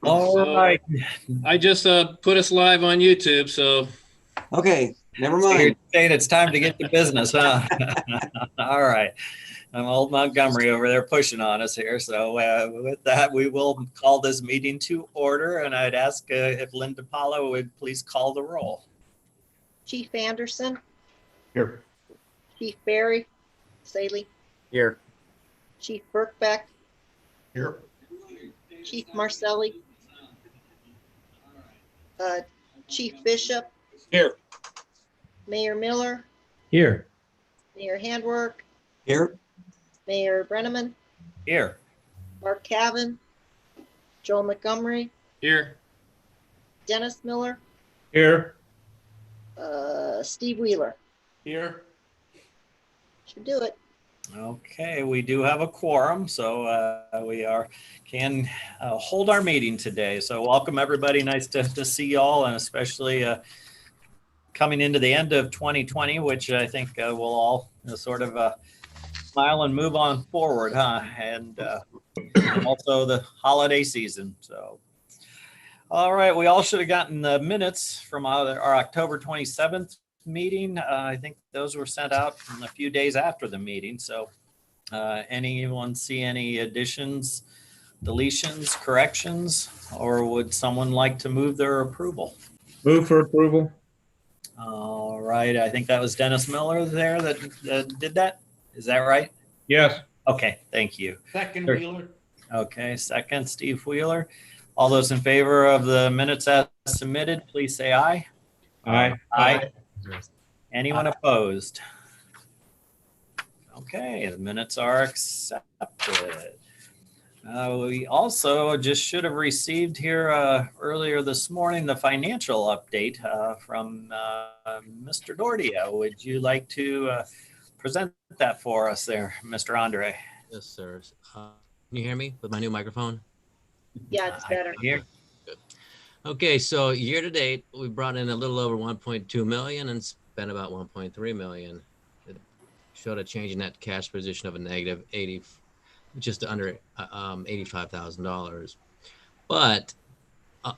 All right. I just put us live on YouTube, so Okay, never So you're mind. saying it's time to get to business, huh? All right. I'm old Montgomery over there pushing on us here. So with that, we will call this meeting to order. And I'd ask if Linda Paulo would please call the roll. Chief Anderson, Here. Chief Barry, Saley, Here. Chief Birkbeck, Here. Chief Marcelli, Chief Bishop, Here. Mayor Miller, Here. Mayor Handwork, Here. Mayor Brenneman, Here. Mark Cavan, Joel Montgomery, here. Dennis Miller, Here. Steve Wheeler. Here. Should do it. Okay, we do have a quorum, so we can hold our meeting today. So welcome everybody. Nice to see y'all, and especially coming into the end of 2020, which I think we'll all sort of smile and move on forward, huh? And also the holiday season. So, all right, we all should have gotten the minutes from our October 27th meeting. I think those were sent out a few days after the meeting. So anyone see any additions, deletions, corrections, or would someone like to move their approval? Move for approval. All right, I think that was Dennis Miller there that did that. Is that right? Yes. Okay, thank you. Second Sure. Wheeler. Okay, second, Steve Wheeler. All those in favor of the minutes as submitted, please say aye. Aye. Aye. Anyone opposed? Okay, the minutes are accepted. We also just should have received here earlier this morning the financial update from Mr. Dordia. Would you like to present that for us there, Mr. Andre? Yes, sir. Can you hear me with my new microphone? Yeah, it's better. Here. Okay, so year to date, we brought in a little over 1.2 million and spent about 1.3 million. It showed a change in net cash position of a negative 80, just under $85,000. But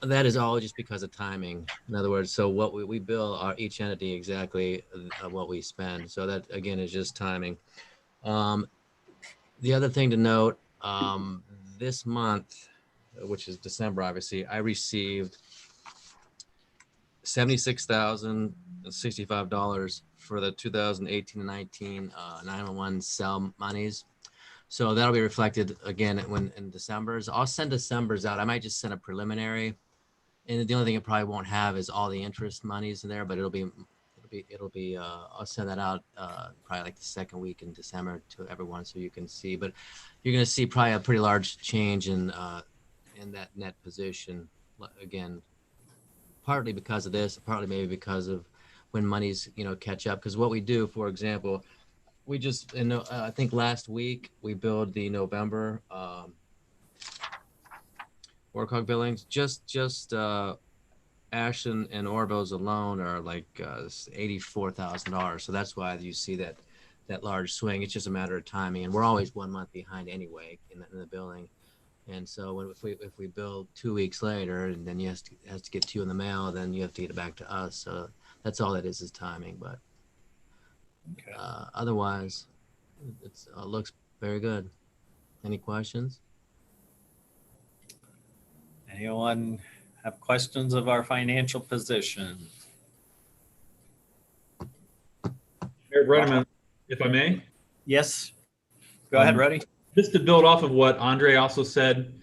that is all just because of timing. In other words, so what we bill each entity exactly what we spend. So that again is just timing. The other thing to note, this month, which is December, obviously, I received $76,065 for the 2018-19 911 cell monies. So that'll be reflected again when in December's. I'll send December's out. I might just send a preliminary, and the only thing it probably won't have is all the interest monies in there, but it'll be. I'll send that out probably like the second week in December to everyone, so you can see. But you're going to see probably a pretty large change in that net position. Again, partly because of this, partly maybe because of when monies catch up. Because what we do, for example, we just I think last week we billed the November Warcog billings. Just Ashton and Orville's alone are like $84,000. So that's why you see that large swing. It's just a matter of timing, and we're always 1 month behind anyway in the billing. And so if we bill 2 weeks later, and then has to get to you in the mail, then you have to get it back to us. So that's all that is timing. But Okay. Otherwise, it looks very good. Any questions? Anyone have questions of our financial position? Mayor Brenneman, if I may. Yes. Go ahead, Ruddy. Just to build off of what Andre also said,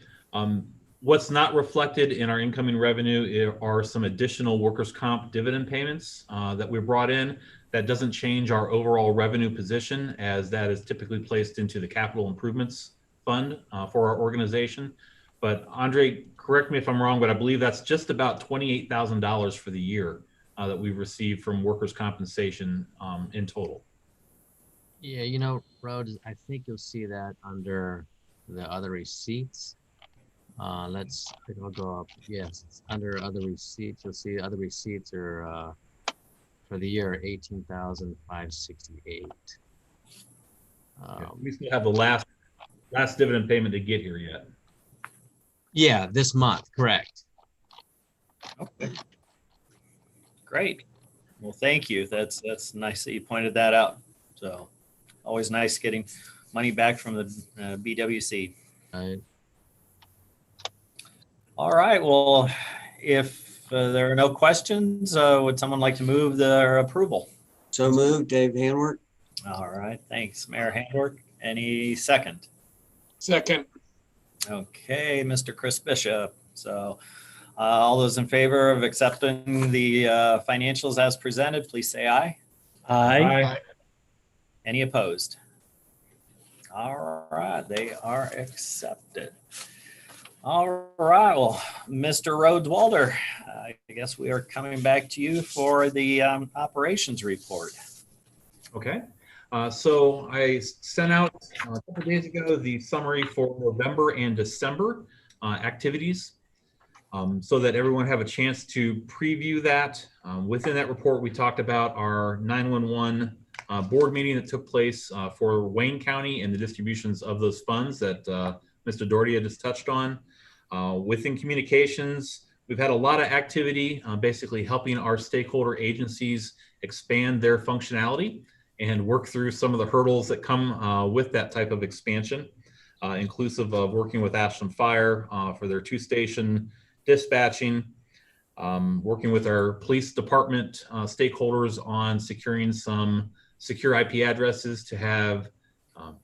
what's not reflected in our incoming revenue are some additional workers' comp dividend payments that we brought in. That doesn't change our overall revenue position, as that is typically placed into the capital improvements fund for our organization. But Andre, correct me if I'm wrong, but I believe that's just about $28,000 for the year that we've received from workers' compensation in total. Yeah, Rhodes, I think you'll see that under the other receipts. It'll go up. Yes, it's under other receipts. You'll see other receipts are for the year 18,568. We still have the last dividend payment to get here yet. Yeah, this month, correct. Okay. Great. Well, thank you. That's nice that you pointed that out. So always nice getting money back from the BWC. Right. All right. Well, if there are no questions, would someone like to move their approval? So moved, Dave Hanwork. All right. Thanks, Mayor Handwork. Any second? Second. Okay, Mr. Chris Bishop. So all those in favor of accepting the financials as presented, please say aye. Aye. Any opposed? All right, they are accepted. All right, well, Mr. Rhodes Walder, I guess we are coming back to you for the operations report. Okay. So I sent out a couple days ago the summary for November and December activities so that everyone have a chance to preview that. Within that report, we talked about our 911 board meeting that took place for Wayne County and the distributions of those funds that Mr. Doherty had just touched on. Within communications, we've had a lot of activity, basically helping our stakeholder agencies expand their functionality and work through some of the hurdles that come with that type of expansion, inclusive of working with Ashland Fire for their 2-station dispatching, working with our police department stakeholders on securing some secure IP addresses to have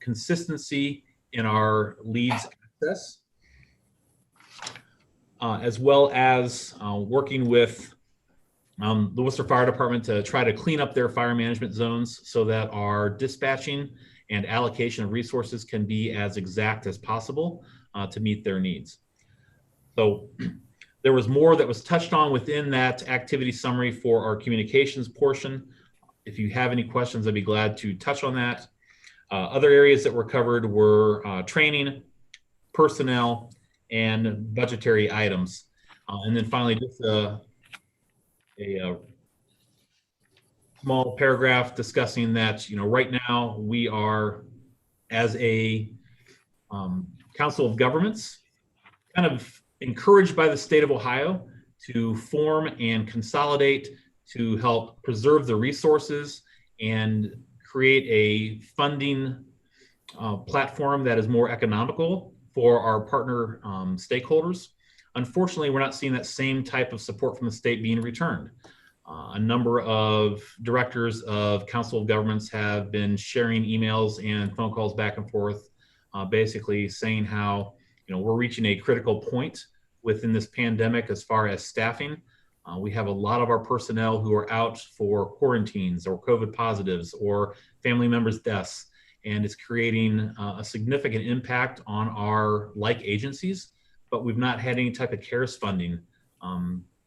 consistency in our leads access, as well as working with the Worcester Fire Department to try to clean up their fire management zones so that our dispatching and allocation of resources can be as exact as possible to meet their needs. So there was more that was touched on within that activity summary for our communications portion. If you have any questions, I'd be glad to touch on that. Other areas that were covered were training, personnel, and budgetary items. And then finally, just a small paragraph discussing that, right now we are, as a Council of Governments, kind of encouraged by the state of Ohio to form and consolidate to help preserve the resources and create a funding platform that is more economical for our partner stakeholders. Unfortunately, we're not seeing that same type of support from the state being returned. A number of directors of Council of Governments have been sharing emails and phone calls back and forth, basically saying how we're reaching a critical point within this pandemic as far as staffing. We have a lot of our personnel who are out for quarantines or COVID positives or family members' deaths, and it's creating a significant impact on our like agencies, but we've not had any type of CARES funding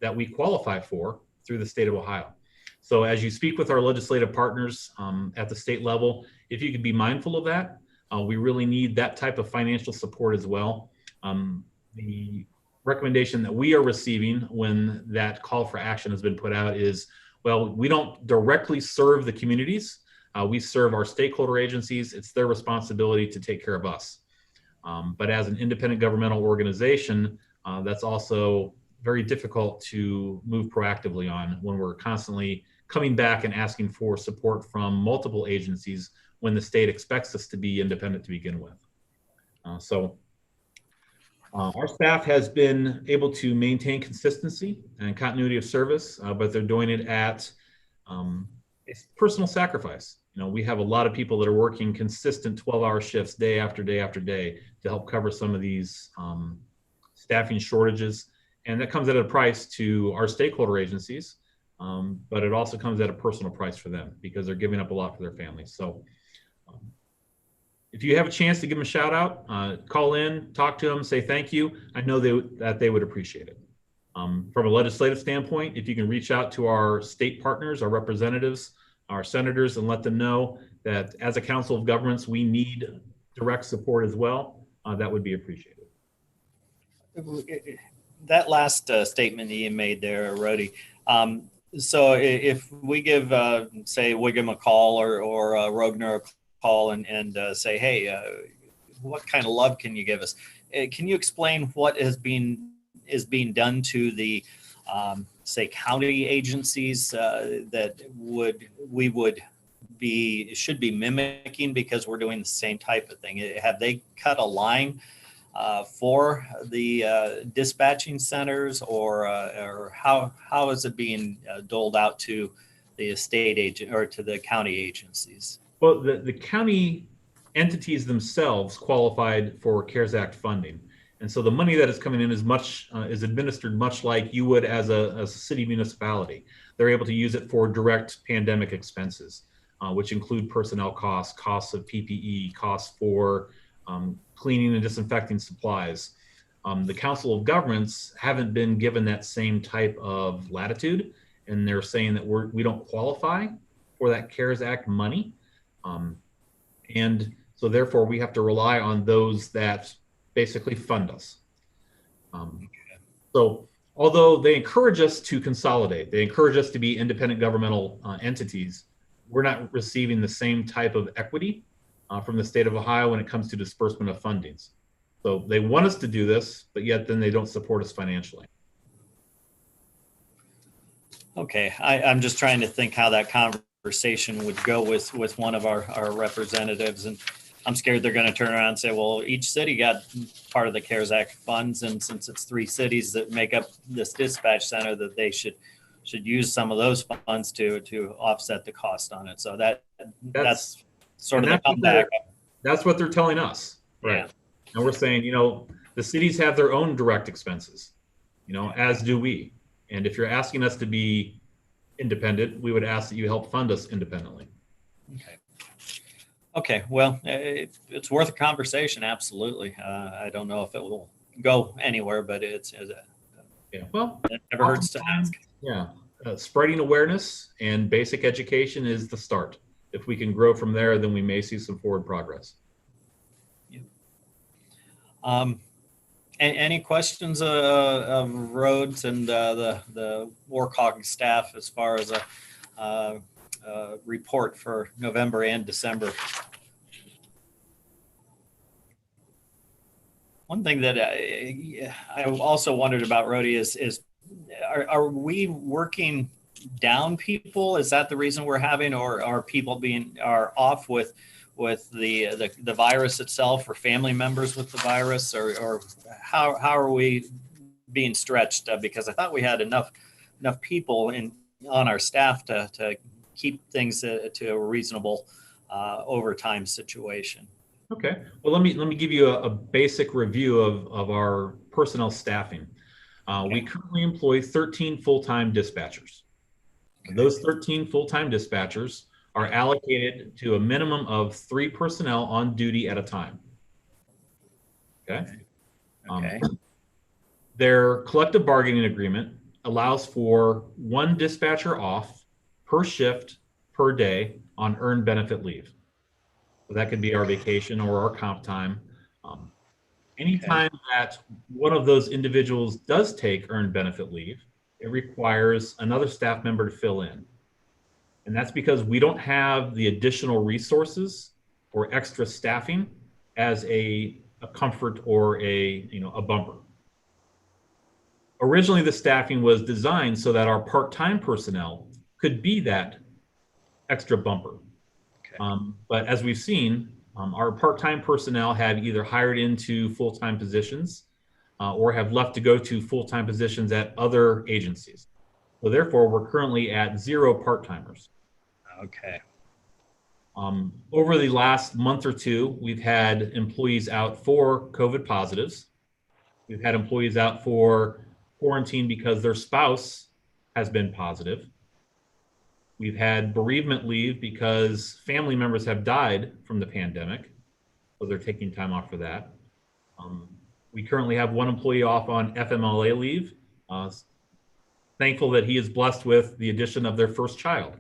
that we qualify for through the state of Ohio. So as you speak with our legislative partners at the state level, if you could be mindful of that, we really need that type of financial support as well. The recommendation that we are receiving when that call for action has been put out is, well, we don't directly serve the communities. We serve our stakeholder agencies. It's their responsibility to take care of us. But as an independent governmental organization, that's also very difficult to move proactively on when we're constantly coming back and asking for support from multiple agencies when the state expects us to be independent to begin with. So our staff has been able to maintain consistency and continuity of service, but they're doing it at it's personal sacrifice. We have a lot of people that are working consistent 12-hour shifts day after day after day to help cover some of these staffing shortages. And that comes at a price to our stakeholder agencies, but it also comes at a personal price for them because they're giving up a lot for their families. So if you have a chance to give them a shout out, call in, talk to them, say thank you. I know that they would appreciate it. From a legislative standpoint, if you can reach out to our state partners, our representatives, our senators, and let them know that as a Council of Governments, we need direct support as well, that would be appreciated. That last statement that you made there, Rhodey. So if we give, say, Wiggum a call or Rogner a call and say, hey, what kind of love can you give us? can you explain what is being done to the, say, county agencies that should be mimicking because we're doing the same type of thing? Have they cut a line for the dispatching centers, or how is it being doled out to the state agent or to the county agencies? Well, the county entities themselves qualified for CARES Act funding. And so the money that is coming in is administered much like you would as a city municipality. They're able to use it for direct pandemic expenses, which include personnel costs, costs of PPE, costs for cleaning and disinfecting supplies. The Council of Governments haven't been given that same type of latitude, and they're saying that we don't qualify for that CARES Act money. And so therefore we have to rely on those that basically fund us. So although they encourage us to consolidate, they encourage us to be independent governmental entities, we're not receiving the same type of equity from the state of Ohio when it comes to disbursement of fundings. So they want us to do this, but yet then they don't support us financially. Okay, I'm just trying to think how that conversation would go with one of our representatives, and I'm scared they're going to turn around and say, well, each city got part of the CARES Act funds, and since it's 3 cities that make up this dispatch center, that they should use some of those funds to offset the cost on it. So that's sort of the comeback. That's what they're telling us, right? Yeah. And we're saying, the cities have their own direct expenses, as do we. And if you're asking us to be independent, we would ask that you help fund us independently. Okay. Well, it's worth a conversation. Absolutely. I don't know if it will go anywhere, but it never hurts to ask. Yeah. Spreading awareness and basic education is the start. If we can grow from there, then we may see some forward progress. Yeah. Any questions of roads and the Warcog staff as far as a report for November and December? One thing that I also wondered about, Rhodey, is are we working down people? Is that the reason we're having, or are people are off with the virus itself, or family members with the virus, or how are we being stretched? Because I thought we had enough people on our staff to keep things to a reasonable overtime situation. Okay. Well, let me give you a basic review of our personnel staffing. We currently employ 13 full-time dispatchers. Those 13 full-time dispatchers are allocated to a minimum of 3 personnel on duty at a time. Okay. Their collective bargaining agreement allows for 1 dispatcher off per shift per day on earned benefit leave. So that could be our vacation or our comp time. Anytime that one of those individuals does take earned benefit leave, it requires another staff member to fill in. And that's because we don't have the additional resources or extra staffing as a comfort or a bumper. Originally, the staffing was designed so that our part-time personnel could be that extra bumper. But as we've seen, our part-time personnel have either hired into full-time positions or have left to go to full-time positions at other agencies. So therefore, we're currently at 0 part-timers. Okay. Over the last month or 2, we've had employees out for COVID positives. We've had employees out for quarantine because their spouse has been positive. We've had bereavement leave because family members have died from the pandemic, so they're taking time off for that. We currently have 1 employee off on FMLA leave. Thankful that he is blessed with the addition of their first child.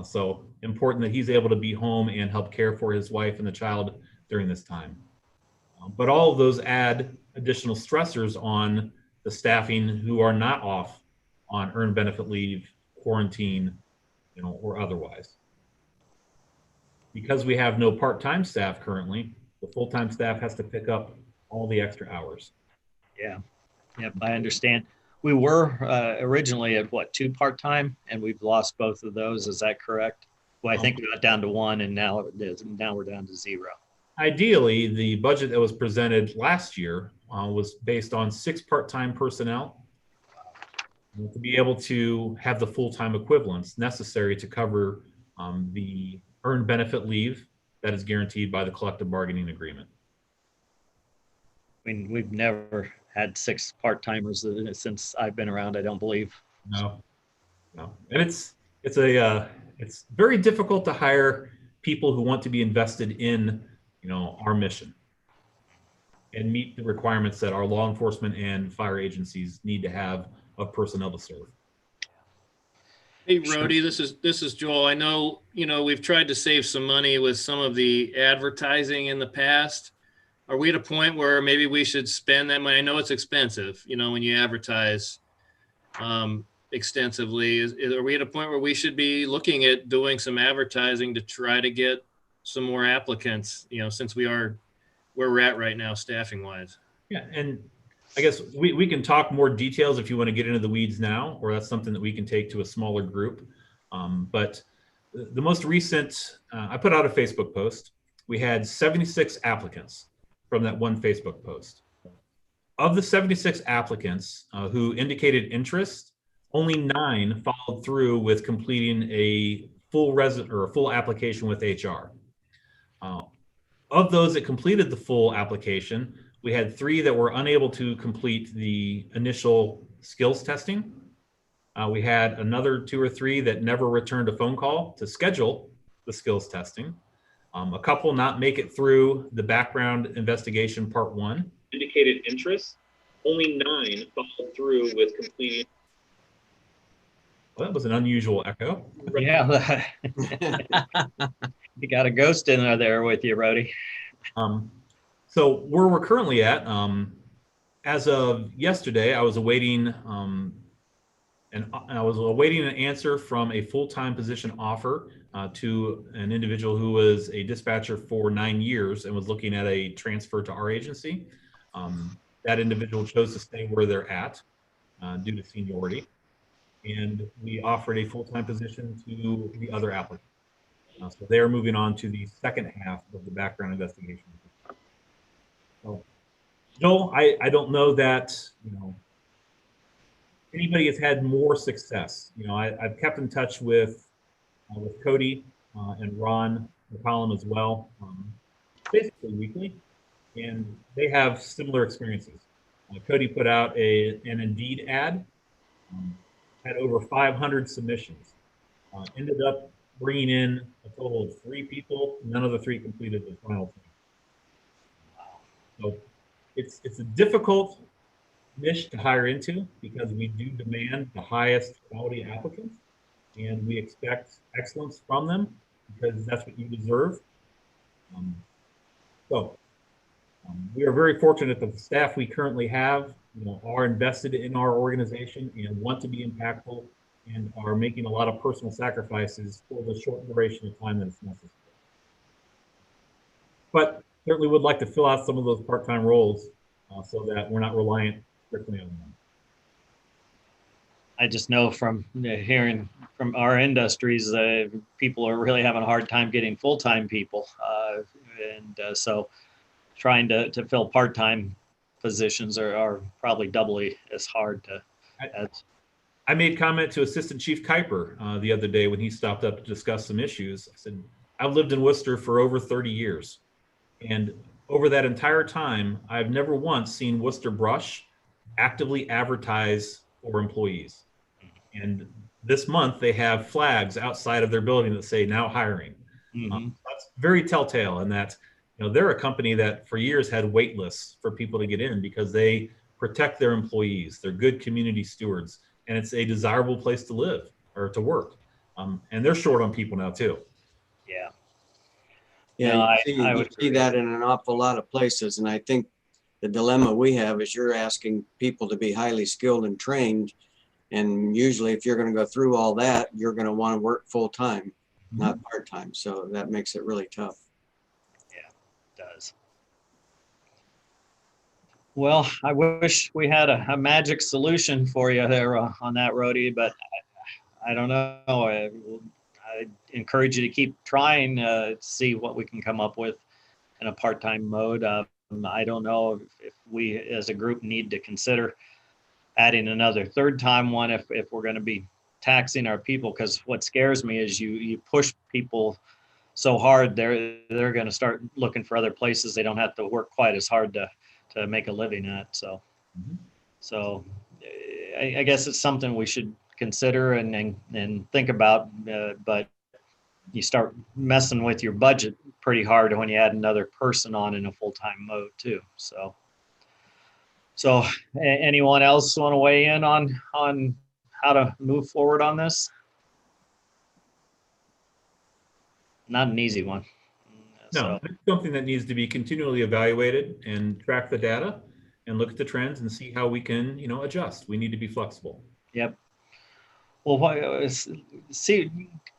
So important that he's able to be home and help care for his wife and the child during this time. But all of those add additional stressors on the staffing who are not off on earned benefit leave, quarantine, or otherwise. Because we have no part-time staff currently, the full-time staff has to pick up all the extra hours. Yeah. Yep, I understand. We were originally at what, 2 part-time, and we've lost both of those. Is that correct? Well, I think we got down to 1, and now we're down to 0. Ideally, the budget that was presented last year was based on 6 part-time personnel to be able to have the full-time equivalents necessary to cover the earned benefit leave that is guaranteed by the collective bargaining agreement. I mean, we've never had 6 part-timers since I've been around, I don't believe. No, and it's very difficult to hire people who want to be invested in, our mission and meet the requirements that our law enforcement and fire agencies need to have of personnel to serve. Hey, Rhodey, this is Joel. I know, we've tried to save some money with some of the advertising in the past. Are we at a point where maybe we should spend that money? I know it's expensive, when you advertise extensively. Are we at a point where we should be looking at doing some advertising to try to get some more applicants, since we are where we're at right now, staffing wise? Yeah, and I guess we can talk more details if you want to get into the weeds now, or that's something that we can take to a smaller group. But the most recent, I put out a Facebook post. We had 76 applicants from that one Facebook post. Of the 76 applicants who indicated interest, only 9 followed through with completing a full application with HR. Of those that completed the full application, we had 3 that were unable to complete the initial skills testing. We had another 2 or 3 that never returned a phone call to schedule the skills testing. A couple not make it through the background investigation part 1. Indicated interest. Only 9 followed through with completing. Well, that was an unusual echo. Yeah. You got a ghost in there with you, Rhodey. So where we're currently at, as of yesterday, I was awaiting an answer from a full-time position offer to an individual who was a dispatcher for 9 years and was looking at a transfer to our agency. That individual chose to stay where they're at due to seniority, and we offered a full-time position to the other applicant. So they're moving on to the second half of the background investigation. So, no, I don't know that, anybody has had more success. I've kept in touch with Cody and Ron McCollum as well, basically weekly, and they have similar experiences. Cody put out an Indeed ad, had over 500 submissions, ended up bringing in a total of 3 people. None of the 3 completed the final thing. So it's a difficult niche to hire into because we do demand the highest quality applicants, and we expect excellence from them because that's what you deserve. We are very fortunate that the staff we currently have, are invested in our organization and want to be impactful and are making a lot of personal sacrifices for the short duration of time that it's necessary. But certainly would like to fill out some of those part-time roles so that we're not reliant strictly on them. I just know from hearing from our industries, people are really having a hard time getting full-time people. So trying to fill part-time positions are probably doubly as hard to. I made comment to Assistant Chief Kuiper the other day when he stopped up to discuss some issues. I said, I've lived in Worcester for over 30 years. And over that entire time, I've never once seen Worcester Brush actively advertise for employees. And this month they have flags outside of their building that say now hiring. That's very telltale in that, they're a company that for years had wait lists for people to get in because they protect their employees. They're good community stewards, and it's a desirable place to live or to work. And they're short on people now too. Yeah. Yeah, No, you would see agree. that in an awful lot of places. And I think the dilemma we have is you're asking people to be highly skilled and trained. And usually if you're going to go through all that, you're going to want to work full time, not part time. So that makes it really tough. Yeah, it does. Well, I wish we had a magic solution for you there on that, Rhodey, but I don't know. I encourage you to keep trying to see what we can come up with in a part-time mode. I don't know if we as a group need to consider adding another third-time one if we're going to be taxing our people, because what scares me is you push people so hard, they're going to start looking for other places they don't have to work quite as hard to make a living at. So, Mhm. so I guess it's something we should consider and think about. But you start messing with your budget pretty hard when you add another person on in a full-time mode too. So anyone else want to weigh in on how to move forward on this? Not an easy one. No, So, it's something that needs to be continually evaluated and track the data and look at the trends and see how we can, adjust. We need to be flexible. yep. Well, see,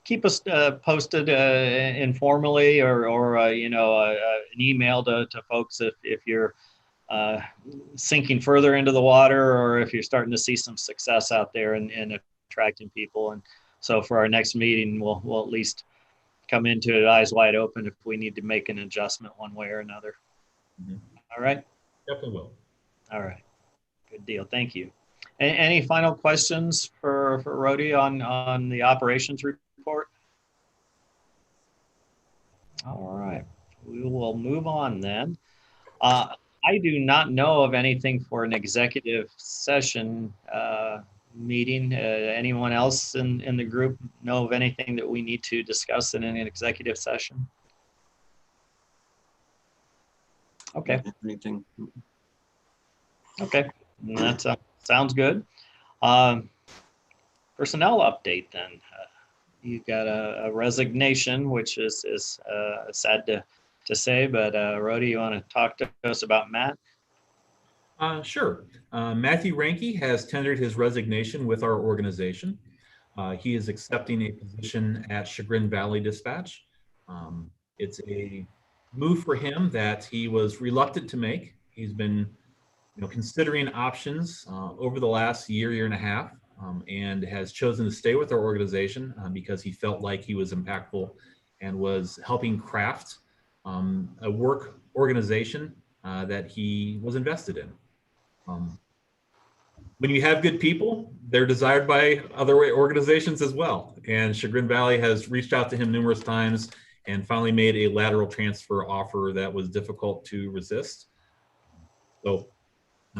keep us posted informally or an email to folks if you're sinking further into the water or if you're starting to see some success out there in attracting people. And so for our next meeting, we'll at least come into it eyes wide open if we need to make an adjustment one way or another. Mhm. All right. Definitely will. All right. Good deal. Thank you. Any final questions for Rhodey on the operations report? All right. We will move on then. I do not know of anything for an executive session meeting. Anyone else in the group know of anything that we need to discuss in an executive session? Okay. Anything? Okay. That sounds good. Personnel update then. You got a resignation, which is sad to say, but Rhodey, you want to talk to us about Matt? Sure. Matthew Ranke has tendered his resignation with our organization. He is accepting a position at Chagrin Valley Dispatch. It's a move for him that he was reluctant to make. He's been, considering options over the last year and a half, and has chosen to stay with our organization because he felt like he was impactful and was helping craft a work organization that he was invested in. When you have good people, they're desired by other organizations as well. And Chagrin Valley has reached out to him numerous times and finally made a lateral transfer offer that was difficult to resist. So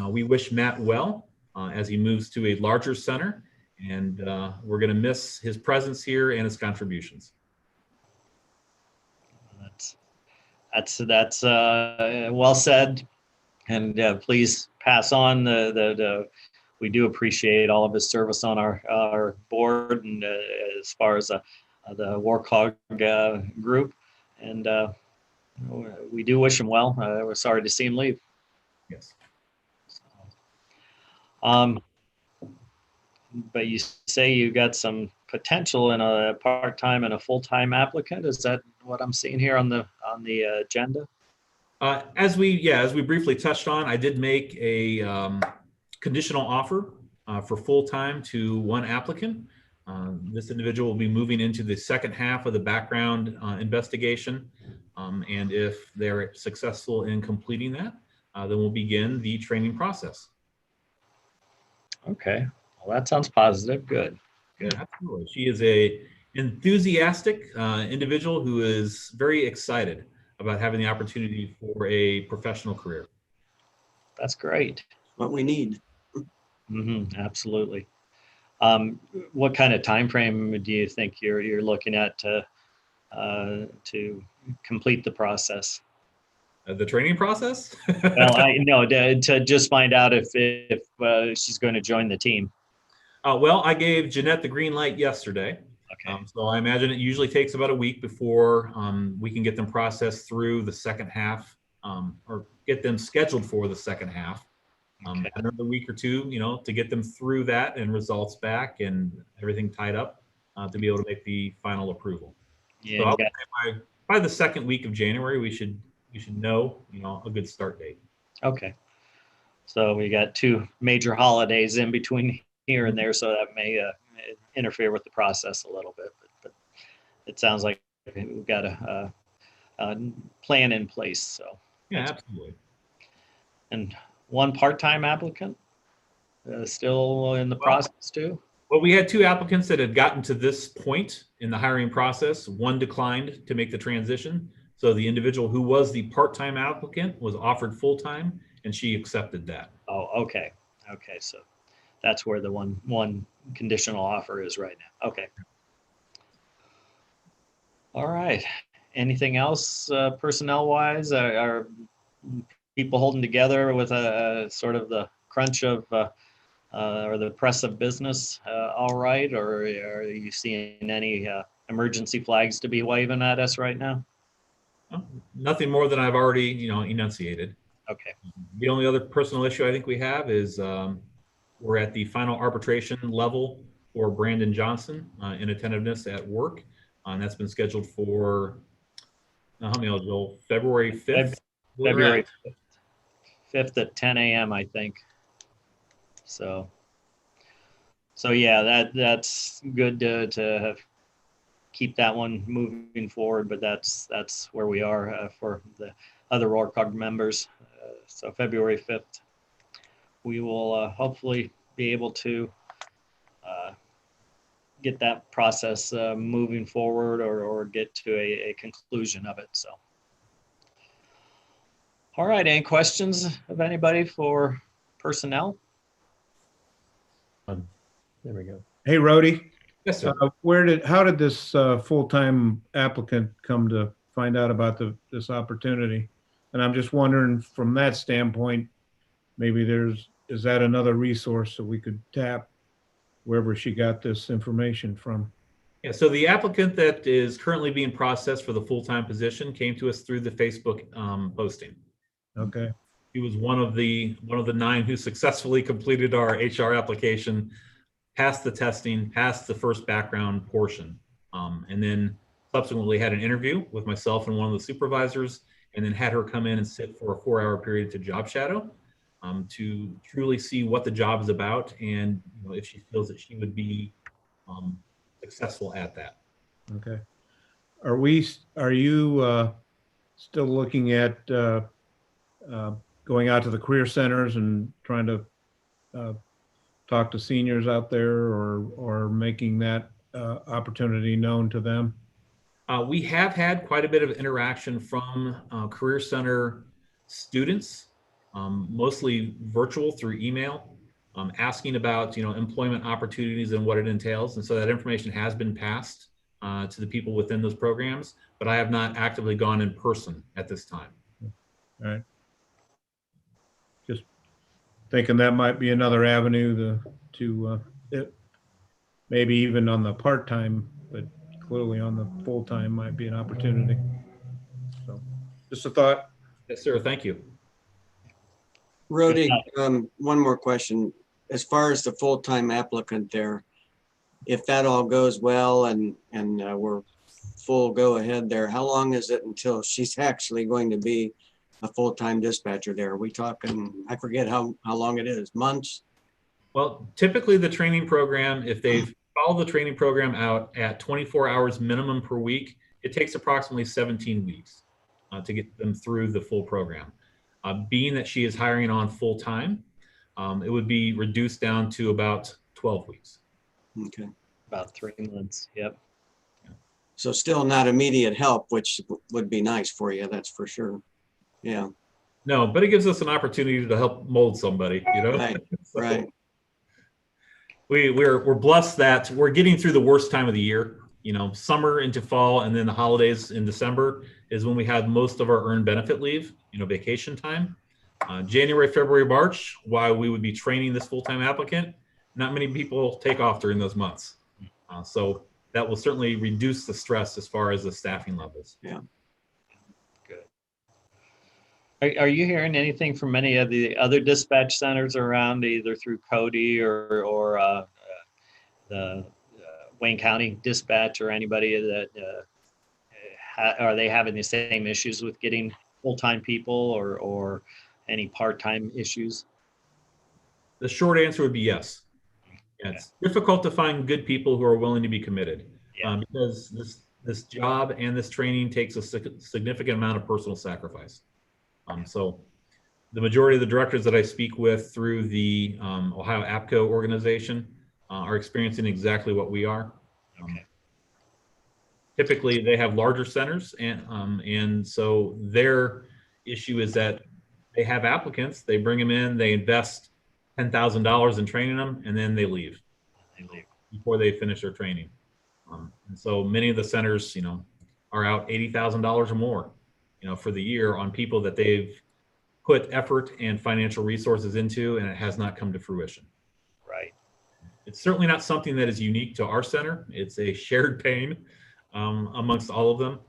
we wish Matt well as he moves to a larger center, and we're going to miss his presence here and his contributions. That's well said, and please pass on we do appreciate all of his service on our board and as far as the Warcog group, and we do wish him well. We're sorry to see him leave. Yes. But you say you got some potential in a part-time and a full-time applicant. Is that what I'm seeing here on the agenda? As we briefly touched on, I did make a conditional offer for full-time to one applicant. This individual will be moving into the second half of the background investigation. And if they're successful in completing that, then we'll begin the training process. Okay. Well, that sounds positive. Good. Good. Absolutely. She is a enthusiastic individual who is very excited about having the opportunity for a professional career. That's great. What we need. Absolutely. What kind of time frame do you think you're looking at to complete the process? The training process? Well, I know to just find out if she's going to join the team. Well, I gave Jeanette the green light yesterday. Okay. So I imagine it usually takes about a week before we can get them processed through the second half or get them scheduled for the second half. Okay. Another week or two, to get them through that and results back and everything tied up to be able to make the final approval. Yeah. So I'll say by the second week of January, we should know, a good start date. Okay. So we got 2 major holidays in between here and there, so that may interfere with the process a little bit. But it sounds like we've got a plan in place. So Yeah, absolutely. and 1 part-time applicant still in the Well, process too. Well, we had 2 applicants that had gotten to this point in the hiring process. One declined to make the transition. So the individual who was the part-time applicant was offered full-time, and she accepted that. Oh, okay. Okay, so that's where the one conditional offer is right now. Okay. All right. Anything else personnel wise? Are people holding together with a sort of the crunch of or the press of business all right? Or are you seeing any emergency flags to be waving at us right now? Well, nothing more than I've already, enunciated. Okay. The only other personal issue I think we have is we're at the final arbitration level for Brandon Johnson in attentiveness at work. And that's been scheduled for, how many, Joel? February 5th? February Correct. 5th at 10 a.m. I think. So yeah, that's good to have, keep that one moving forward. But that's where we are for the other Warcog members. So February 5th, we will hopefully be able to get that process moving forward or get to a conclusion of it. So, all right, any questions of anybody for personnel? There we go. Hey, Rhodey, Yes, sir. how did this full-time applicant come to find out about this opportunity? And I'm just wondering from that standpoint, maybe is that another resource that we could tap wherever she got this information from? Yeah, so the applicant that is currently being processed for the full-time position came to us through the Facebook posting. Okay, He was one of the 9 who successfully completed our HR application, passed the testing, passed the first background portion, and then subsequently had an interview with myself and one of the supervisors, and then had her come in and sit for a 4-hour period to job shadow to truly see what the job is about and if she feels that she would be successful at that. okay. Are you still looking at going out to the career centers and trying to talk to seniors out there or making that opportunity known to them? We have had quite a bit of interaction from Career Center students, mostly virtual through email, asking about employment opportunities and what it entails. And so that information has been passed to the people within those programs, but I have not actively gone in person at this time. All right. Just thinking that might be another avenue to maybe even on the part-time, but clearly on the full-time might be an opportunity. So just a thought. Yes, sir. Thank you. Rhodey, one more question. As far as the full-time applicant there, if that all goes well and we're full go ahead there, how long is it until she's actually going to be a full-time dispatcher there? Are we talking, I forget how long it is, months? Well, typically the training program, if they've followed the training program out at 24 hours minimum per week, it takes approximately 17 weeks to get them through the full program. Being that she is hiring on full time, it would be reduced down to about 12 weeks. Okay. About 3 months. Yep. So still not immediate help, which would be nice for you, that's for sure. Yeah. No, but it gives us an opportunity to help mold somebody, Right, So right. We're blessed that we're getting through the worst time of the year. Summer into fall, and then the holidays in December is when we have most of our earned benefit leave, vacation time. January, February, March, while we would be training this full-time applicant, not many people take off during those months. So that will certainly reduce the stress as far as the staffing levels. Yeah. Good. Are you hearing anything from any of the other dispatch centers around, either through Cody or the Wayne County Dispatch, or anybody that are they having the same issues with getting full-time people or any part-time issues? The short answer would be yes. Yeah, it's difficult to find good people who are willing to be committed, because this job and this training takes a significant amount of personal sacrifice. So the majority of the directors that I speak with through the Ohio APCO organization are experiencing exactly what we are. Typically, they have larger centers, and so their issue is that they have applicants, they bring them in, they invest $10,000 in training them, and then they leave before they finish their training. And so many of the centers, are out $80,000 or more, for the year on people that they've put effort and financial resources into, and it has not come to fruition. Right. It's certainly not something that is unique to our center. It's a shared pain amongst all of them,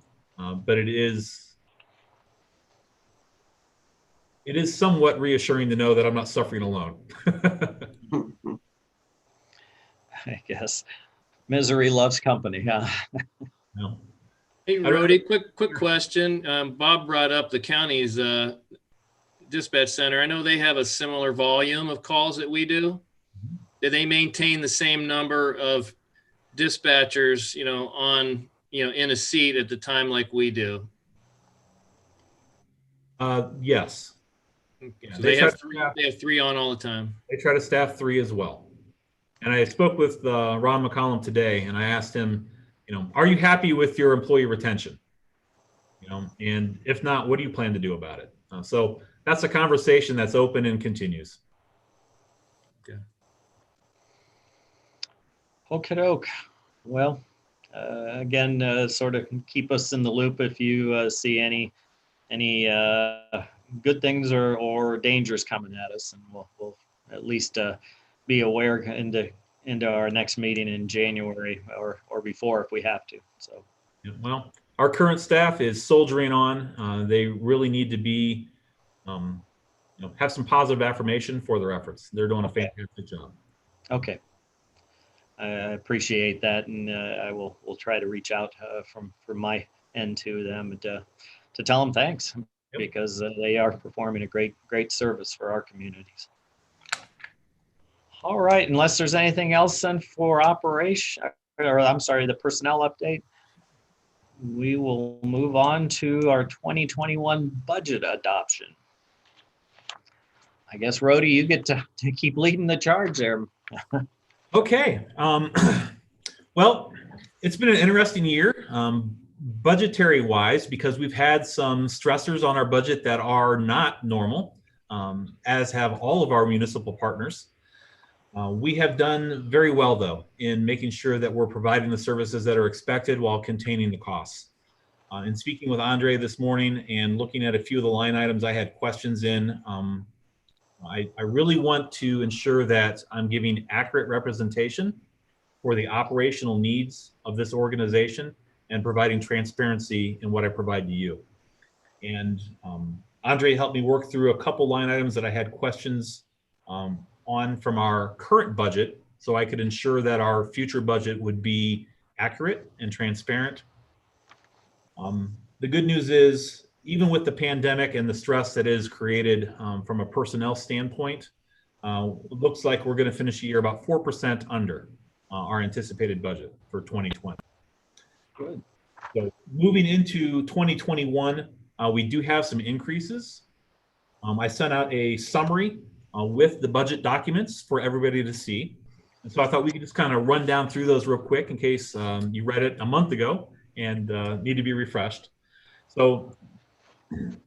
but it is somewhat reassuring to know that I'm not suffering alone. I guess misery loves company. Huh? No. Hey, Rody, quick question. Bob brought up the county's dispatch center. I know they have a similar volume of calls that we do. Do they maintain the same number of dispatchers, in a seat at the time like we do? Yes. So they have three on all the time. They try to staff 3 as well. And I spoke with Ron McCollum today, and I asked him, are you happy with your employee retention? And if not, what do you plan to do about it? So that's a conversation that's open and continues. Okay. Okie doke. Well, again, sort of keep us in the loop if you see any good things or dangers coming at us, and we'll at least be aware into our next meeting in January or before if we have to. So, yeah, well, our current staff is soldiering on. They really need to be, have some positive affirmation for their efforts. They're doing a fantastic job. Okay. I appreciate that, and we'll try to reach out from my end to them to tell them thanks, because they are performing a great service for our communities. All right, unless there's anything else then for the personnel update, we will move on to our 2021 budget adoption. I guess, Rody, you get to keep leading the charge there. Okay. Well, it's been an interesting year, budgetary wise, because we've had some stressors on our budget that are not normal, as have all of our municipal partners. We have done very well, though, in making sure that we're providing the services that are expected while containing the costs. In speaking with Andre this morning and looking at a few of the line items I had questions in, I really want to ensure that I'm giving accurate representation for the operational needs of this organization and providing transparency in what I provide to you. And Andre helped me work through a couple line items that I had questions on from our current budget, so I could ensure that our future budget would be accurate and transparent. The good news is, even with the pandemic and the stress that is created from a personnel standpoint, it looks like we're going to finish the year about 4% under our anticipated budget for 2020. Good. So moving into 2021, we do have some increases. I sent out a summary with the budget documents for everybody to see. And so I thought we could just kind of run down through those real quick in case you read it a month ago and need to be refreshed. So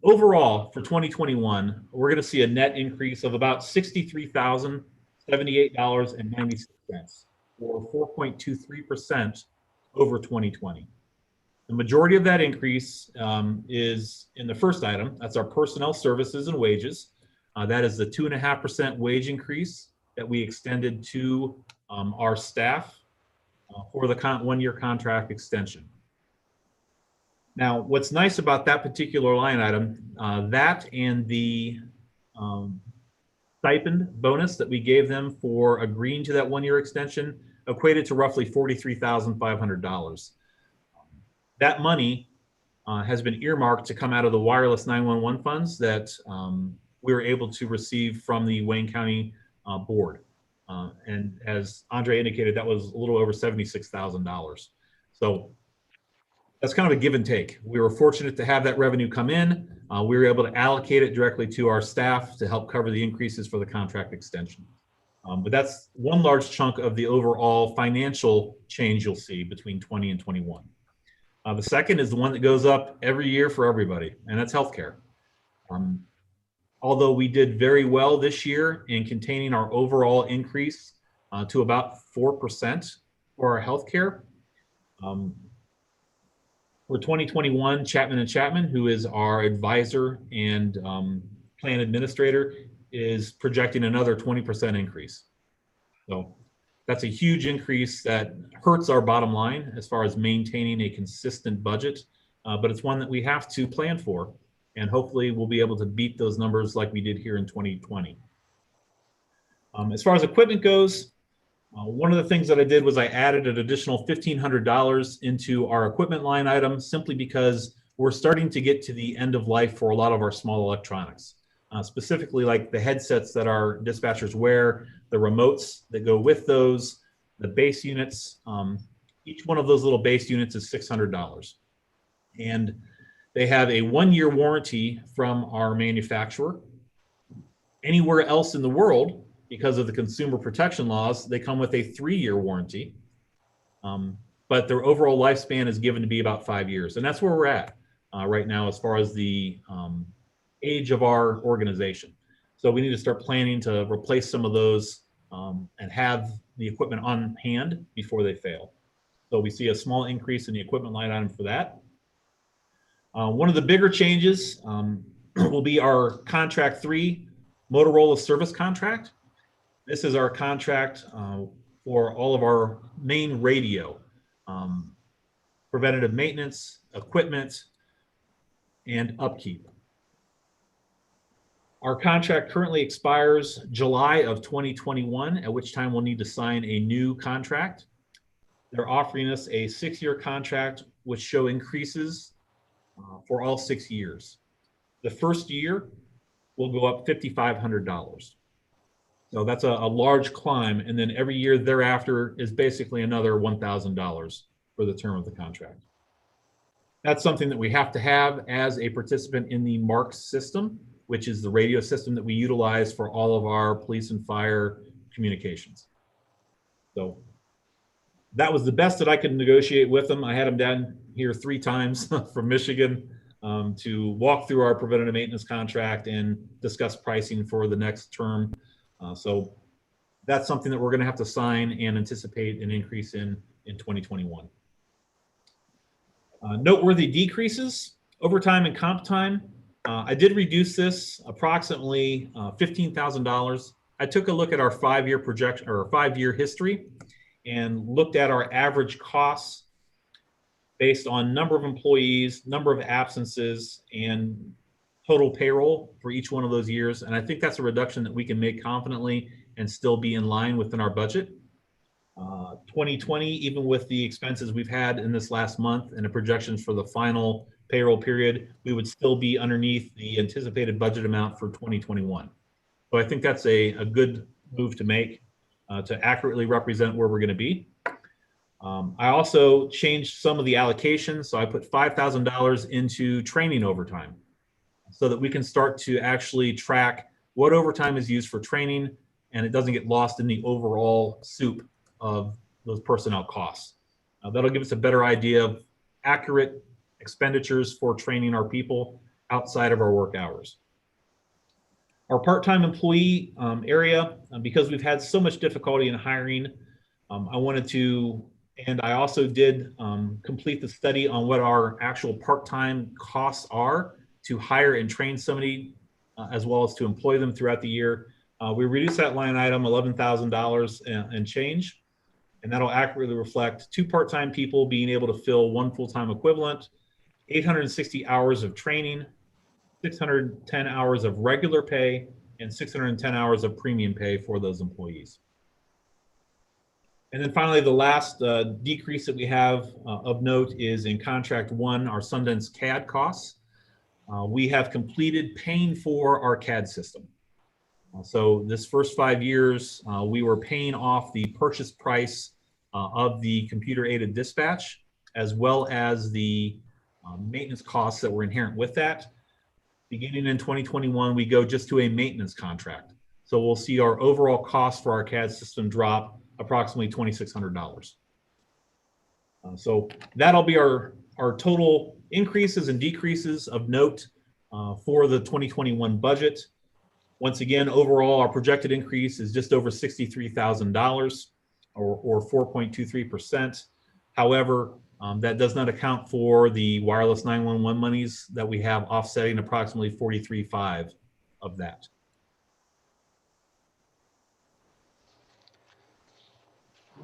overall for 2021, we're going to see a net increase of about $63,078.96, or 4.23% over 2020. The majority of that increase is in the first item. That's our personnel services and wages. That is the 2.5% wage increase that we extended to our staff for the one-year contract extension. Now, what's nice about that particular line item, that and the stipend bonus that we gave them for agreeing to that one-year extension equated to roughly $43,500. That money has been earmarked to come out of the wireless 911 funds that we were able to receive from the Wayne County board. And as Andre indicated, that was a little over $76,000. So that's kind of a give and take. We were fortunate to have that revenue come in. We were able to allocate it directly to our staff to help cover the increases for the contract extension. But that's one large chunk of the overall financial change you'll see between 20 and 21. The second is the one that goes up every year for everybody, and that's healthcare. Although we did very well this year in containing our overall increase to about 4% for our healthcare. For 2021, Chapman & Chapman, who is our advisor and plan administrator, is projecting another 20% increase. So that's a huge increase that hurts our bottom line as far as maintaining a consistent budget, but it's one that we have to plan for, and hopefully we'll be able to beat those numbers like we did here in 2020. As far as equipment goes, one of the things that I did was I added an additional $1,500 into our equipment line item simply because we're starting to get to the end of life for a lot of our small electronics, specifically like the headsets that our dispatchers wear, the remotes that go with those, the base units. Each one of those little base units is $600. And they have a 1-year warranty from our manufacturer. Anywhere else in the world, because of the consumer protection laws, they come with a 3-year warranty. But their overall lifespan is given to be about 5 years. And that's where we're at right now as far as the age of our organization. So we need to start planning to replace some of those and have the equipment on hand before they fail. So we see a small increase in the equipment line item for that. One of the bigger changes will be our contract 3 Motorola service contract. This is our contract for all of our main radio, preventative maintenance, equipment, and upkeep. Our contract currently expires July of 2021, at which time we'll need to sign a new contract. They're offering us a 6-year contract, which show increases for all 6 years. The first year will go up $5,500. So that's a large climb. And then every year thereafter is basically another $1,000 for the term of the contract. That's something that we have to have as a participant in the MARCS system, which is the radio system that we utilize for all of our police and fire communications. So that was the best that I could negotiate with them. I had them down here 3 times from Michigan to walk through our preventative maintenance contract and discuss pricing for the next term. So that's something that we're going to have to sign and anticipate an increase in 2021. Noteworthy decreases, overtime and comp time. I did reduce this approximately $15,000. I took a look at our 5-year projection or 5-year history and looked at our average costs based on number of employees, number of absences, and total payroll for each one of those years. And I think that's a reduction that we can make confidently and still be in line within our budget. 2020, even with the expenses we've had in this last month and the projections for the final payroll period, we would still be underneath the anticipated budget amount for 2021. So I think that's a good move to make to accurately represent where we're going to be. I also changed some of the allocations. So I put $5,000 into training overtime so that we can start to actually track what overtime is used for training and it doesn't get lost in the overall soup of those personnel costs. That'll give us a better idea of accurate expenditures for training our people outside of our work hours. Our part-time employee area, because we've had so much difficulty in hiring, I wanted to, and I also did complete the study on what our actual part-time costs are to hire and train somebody, as well as to employ them throughout the year. We reduced that line item $11,000 and change, and that'll accurately reflect 2 part-time people being able to fill 1 full-time equivalent, 860 hours of training, 610 hours of regular pay, and 610 hours of premium pay for those employees. And then finally, the last decrease that we have of note is in contract 1, our Sundance CAD costs. We have completed paying for our CAD system. So this first 5 years, we were paying off the purchase price of the computer-aided dispatch, as well as the maintenance costs that were inherent with that. Beginning in 2021, we go just to a maintenance contract. So we'll see our overall cost for our CAD system drop approximately $2,600. So that'll be our total increases and decreases of note for the 2021 budget. Once again, overall, our projected increase is just over $63,000 or 4.23%. However, that does not account for the wireless 911 monies that we have offsetting approximately 43.5 of that.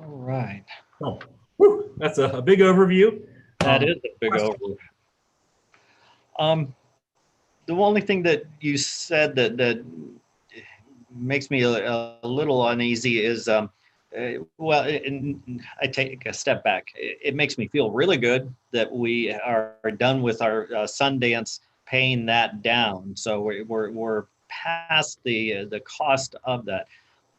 All right. Oh, whew, that's a big overview. That is a big question. overview. The only thing that you said that makes me a little uneasy is, well, I take a step back. It makes me feel really good that we are done with our Sundance paying that down. So we're past the cost of that,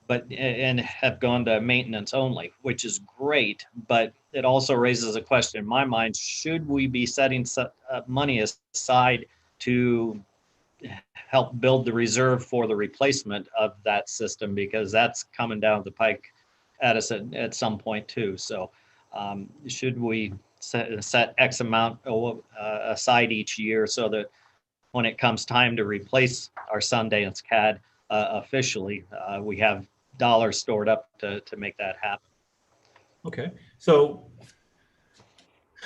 but and have gone to maintenance only, which is great. But it also raises a question in my mind: should we be setting money aside to help build the reserve for the replacement of that system, because that's coming down the pike at us at some point too. So should we set X amount aside each year so that when it comes time to replace our Sundance CAD officially, we have dollars stored up to make that happen? Okay, so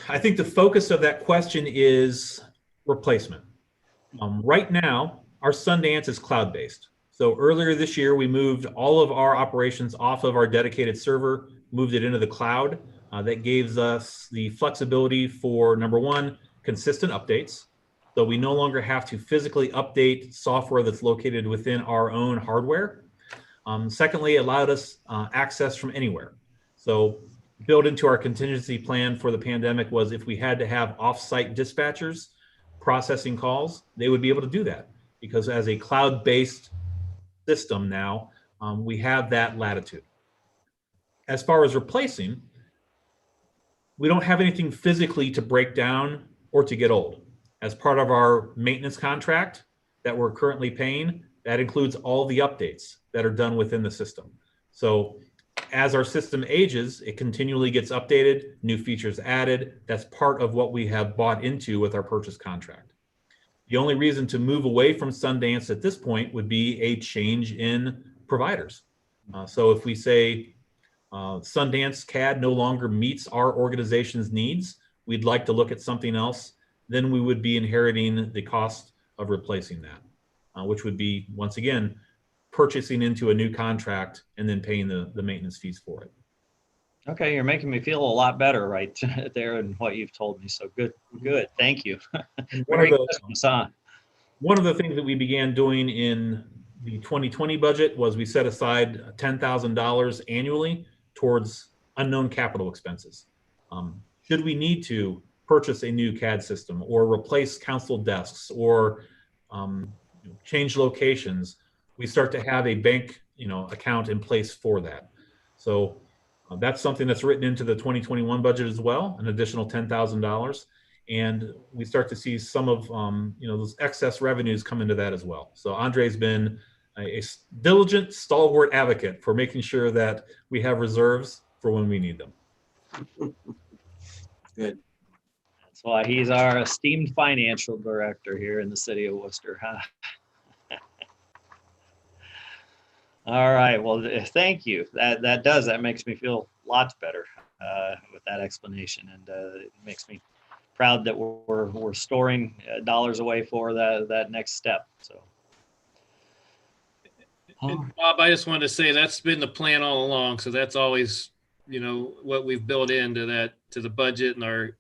I think the focus of that question is replacement. Right now, our Sundance is cloud-based. So earlier this year, we moved all of our operations off of our dedicated server, moved it into the cloud. That gives us the flexibility for, number one, consistent updates. So we no longer have to physically update software that's located within our own hardware. Secondly, it allowed us access from anywhere. So built into our contingency plan for the pandemic was if we had to have off-site dispatchers processing calls, they would be able to do that, because as a cloud-based system now, we have that latitude. As far as replacing, we don't have anything physically to break down or to get old. As part of our maintenance contract that we're currently paying, that includes all the updates that are done within the system. So as our system ages, it continually gets updated, new features added. That's part of what we have bought into with our purchase contract. The only reason to move away from Sundance at this point would be a change in providers. So if we say Sundance CAD no longer meets our organization's needs, we'd like to look at something else, then we would be inheriting the cost of replacing that, which would be, once again, purchasing into a new contract and then paying the maintenance fees for it. Okay, you're making me feel a lot better right there in what you've told me. So good. Thank you. Merry Christmas, huh? One of the things that we began doing in the 2020 budget was we set aside $10,000 annually towards unknown capital expenses. Should we need to purchase a new CAD system or replace council desks or change locations, we start to have a bank account in place for that. So that's something that's written into the 2021 budget as well, an additional $10,000. And we start to see some of those excess revenues come into that as well. So Andre's been a diligent, stalwart advocate for making sure that we have reserves for when we need them. Good. That's why he's our esteemed financial director here in the city of Worcester, huh? All right. Well, thank you. That makes me feel lots better with that explanation, and it makes me proud that we're storing dollars away for that next step. So, And Bob, I just wanted to say that's been the plan all along. So that's always, what we've built into the budget and our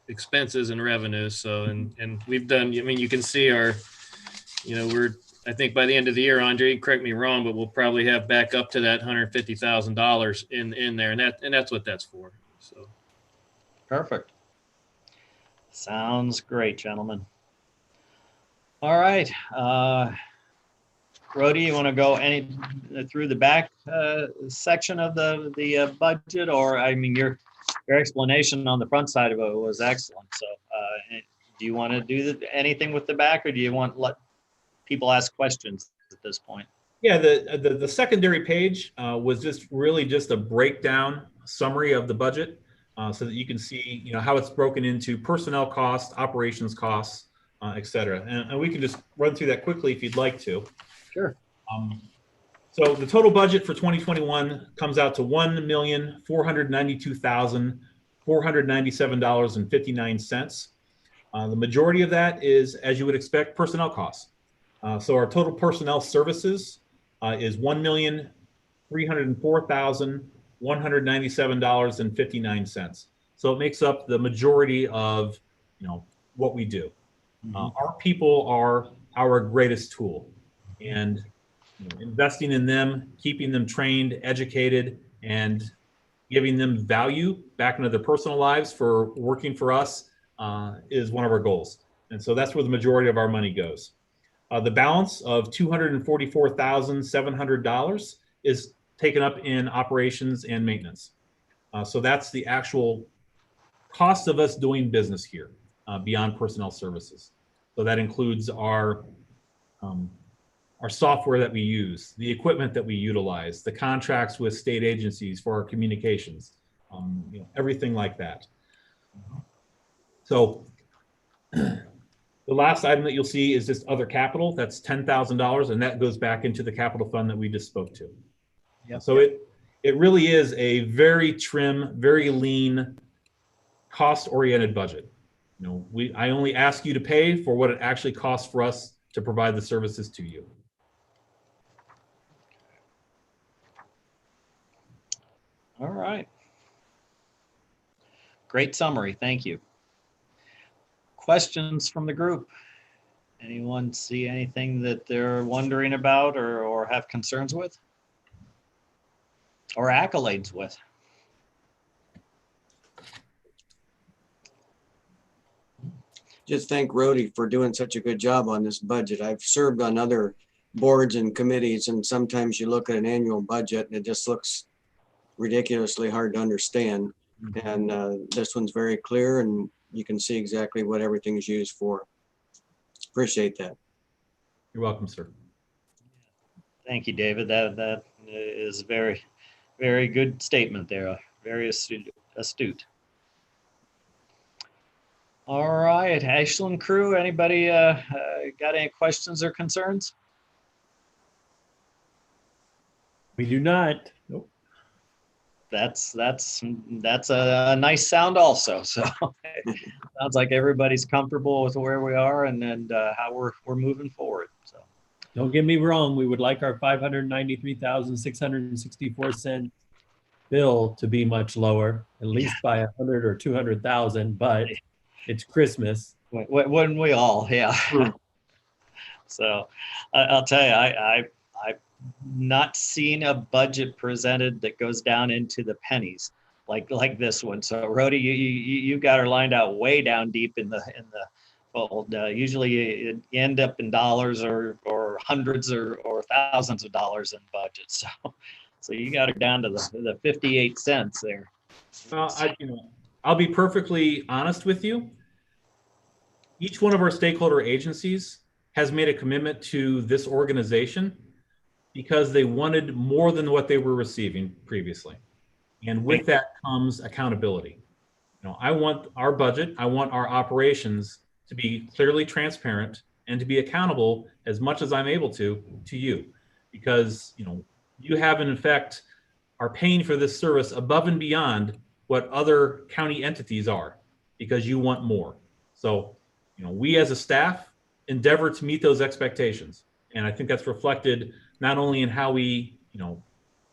expenses and revenues. So, and we've done, you can see our, I think by the end of the year, Andre, correct me wrong, but we'll probably have back up to that $150,000 in there. And that's what that's for. So. Perfect. Sounds great, gentlemen. All right. Rhodey, you want to go through the back section of the budget, or I mean your explanation on the front side of it was excellent. So, do you want to do anything with the back, or do you want to let people ask questions at this point? Yeah, the secondary page was just really just a breakdown summary of the budget, so that you can see, how it's broken into personnel costs, operations costs, et cetera. And we can just run through that quickly if you'd like to. Sure. So the total budget for 2021 comes out to $1,492,497.59. The majority of that is, as you would expect, personnel costs. So our total personnel services is $1,304,197.59. So it makes up the majority of what we do. Our people are our greatest tool, and investing in them, keeping them trained, educated, and giving them value back into their personal lives for working for us is one of our goals. And so that's where the majority of our money goes. The balance of $244,700 is taken up in operations and maintenance. So that's the actual cost of us doing business here beyond personnel services. So that includes our software that we use, the equipment that we utilize, the contracts with state agencies for our communications, everything like that. So the last item that you'll see is just other capital. That's $10,000, and that goes back into the capital fund that we just spoke to. Yep. So it really is a very trim, very lean, cost-oriented budget. I only ask you to pay for what it actually costs for us to provide the services to you. All right. Great summary. Thank you. Questions from the group? Anyone see anything that they're wondering about or have concerns with? Or accolades with? Just thank Rhodey for doing such a good job on this budget. I've served on other boards and committees, and sometimes you look at an annual budget and it just looks ridiculously hard to understand. And this one's very clear, and you can see exactly what everything is used for. Appreciate that. You're welcome, sir. Thank you, David. That is a very, very good statement there. Very astute. All right, Ashland crew, anybody got any questions or concerns? We do not. Nope. That's a nice sound also. So sounds like everybody's comfortable with where we are and how we're moving forward. So Don't get me wrong. We would like our 593,664 cent bill to be much lower, at least by 100 or 200,000. But it's Christmas. Wouldn't we all? Yeah. So I'll tell you, I've not seen a budget presented that goes down into the pennies like this one. So Rhodey, you got her lined out way down deep in the fold. Usually you end up in dollars or hundreds or thousands of dollars in budgets. So you got her down to the 58 cents there. Well, I'll be perfectly honest with you. Each one of our stakeholder agencies has made a commitment to this organization because they wanted more than what they were receiving previously. And with that comes accountability. I want our budget, I want our operations to be clearly transparent and to be accountable as much as I'm able to you. Because, you have in effect are paying for this service above and beyond what other county entities are, because you want more. So, we as a staff endeavor to meet those expectations. And I think that's reflected not only in how we,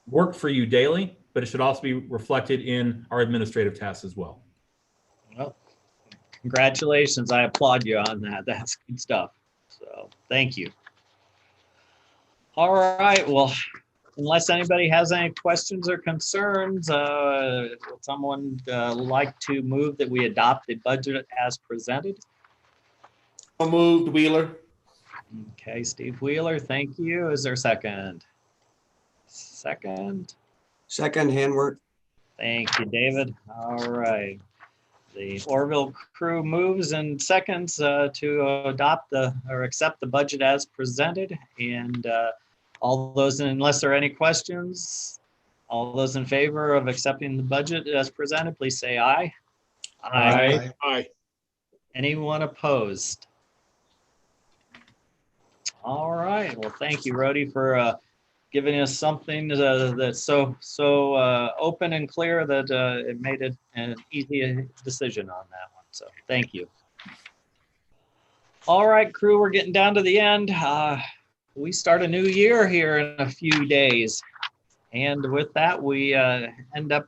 work for you daily, but it should also be reflected in our administrative tasks as well. Well, congratulations. I applaud you on that. That's good stuff. So thank you. All right. Well, unless anybody has any questions or concerns, would someone like to move that we adopt the budget as presented? So moved, Wheeler. Okay, Steve Wheeler, thank you. Is there a second? Second. Second handwork. Thank you, David. All right. The Orville crew moves and seconds to adopt or accept the budget as presented. And all those, unless there are any questions, all those in favor of accepting the budget as presented, please say aye. Aye. Aye. Anyone opposed? All right. Well, thank you, Rhodey, for giving us something that's so open and clear that it made it an easy decision on that one. So thank you. All right, crew, we're getting down to the end. We start a new year here in a few days. And with that, we end up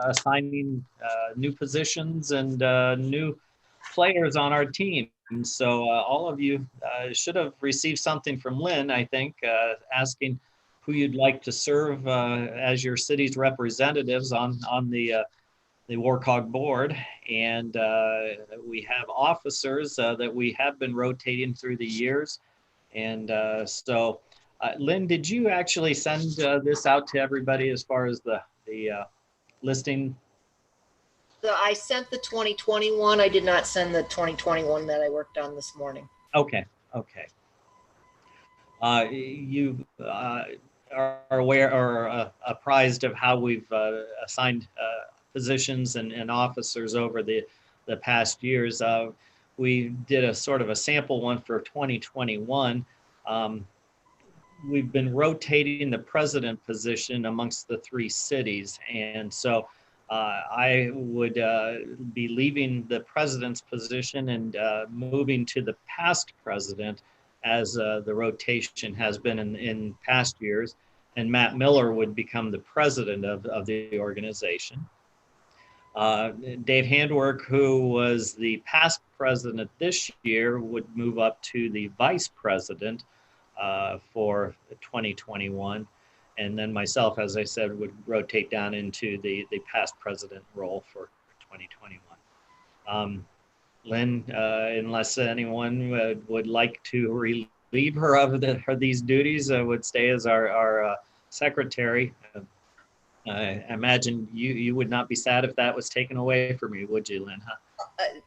assigning new positions and new players on our team. So all of you should have received something from Lynn, I think, asking who you'd like to serve as your city's representatives on the Warcog board. And we have officers that we have been rotating through the years. And so, Lynn, did you actually send this out to everybody as far as the listing? I sent the 2021. I did not send the 2021 that I worked on this morning. Okay, okay. You are aware or apprised of how we've assigned positions and officers over the past years. We did a sort of a sample one for 2021. We've been rotating the president position amongst the 3 cities. And so I would be leaving the president's position and moving to the past president as the rotation has been in past years. And Matt Miller would become the president of the organization. Dave Handwerk, who was the past president this year, would move up to the vice president for 2021. And then myself, as I said, would rotate down into the past president role for 2021. Lynn, unless anyone would like to relieve her of these duties, would stay as our secretary. I imagine you would not be sad if that was taken away from you, would you, Lynn? Huh?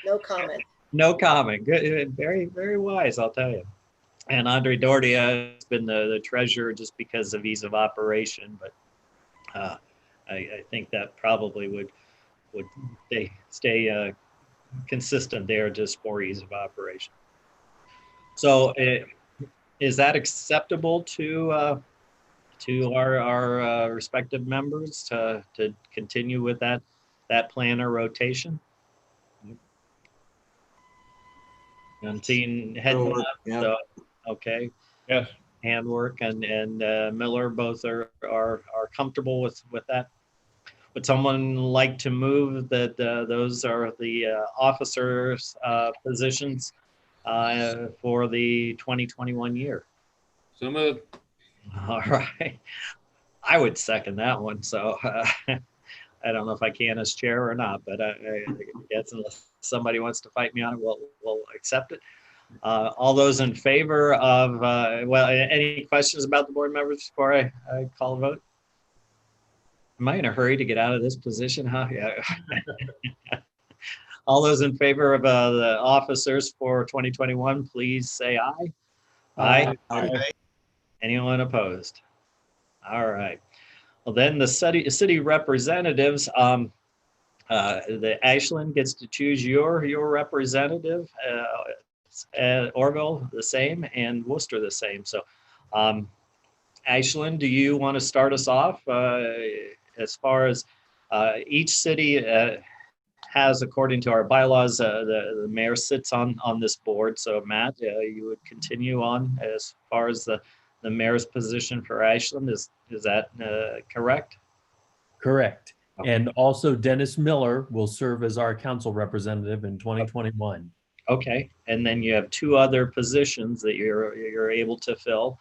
No comment. No comment. Good, very, very wise, I'll tell you. And Andre Doherty has been the treasurer just because of ease of operation, but I think that probably would stay consistent there just for ease of operation. So is that acceptable to our respective members to continue with that plan or rotation? I'm seeing head nod, Yeah. so okay. Yes. Handwork and Miller both are comfortable with that. Would someone like to move that those are the officers positions for the 2021 year? So moved. All right. I would second that one. So I don't know if I can as chair or not, but I guess unless somebody wants to fight me on it, we'll accept it. All those in favor of, well, any questions about the board members before I call a vote? Am I in a hurry to get out of this position, huh? Yeah. All those in favor of the officers for 2021, please say aye. Aye. Aye. Anyone opposed? All right. Well, then the city representatives, the Ashland gets to choose your representative. Orville the same, and Worcester the same. So, Ashland, do you want to start us off as far as each city has, according to our bylaws, the mayor sits on this board. So, Matt, you would continue on as far as the mayor's position for Ashland. Is that correct? Correct. Okay. And also Dennis Miller will serve as our council representative in 2021. Okay, and then you have 2 other positions that you're able to fill.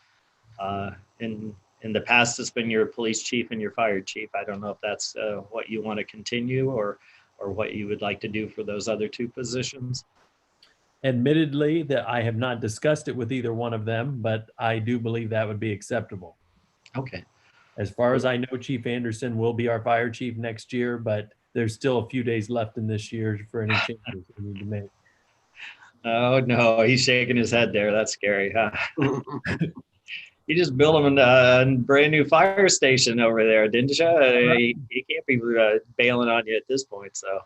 In the past, it's been your police chief and your fire chief. I don't know if that's what you want to continue or what you would like to do for those other 2 positions. Admittedly, that I have not discussed it with either one of them, but I do believe that would be acceptable. Okay. As far as I know, Chief Anderson will be our fire chief next year, but there's still a few days left in this year for any changes we need to make. Oh, no, he's shaking his head there. That's scary. Huh? You just built him a brand new fire station over there, didn't you? He can't be bailing on you at this point. So,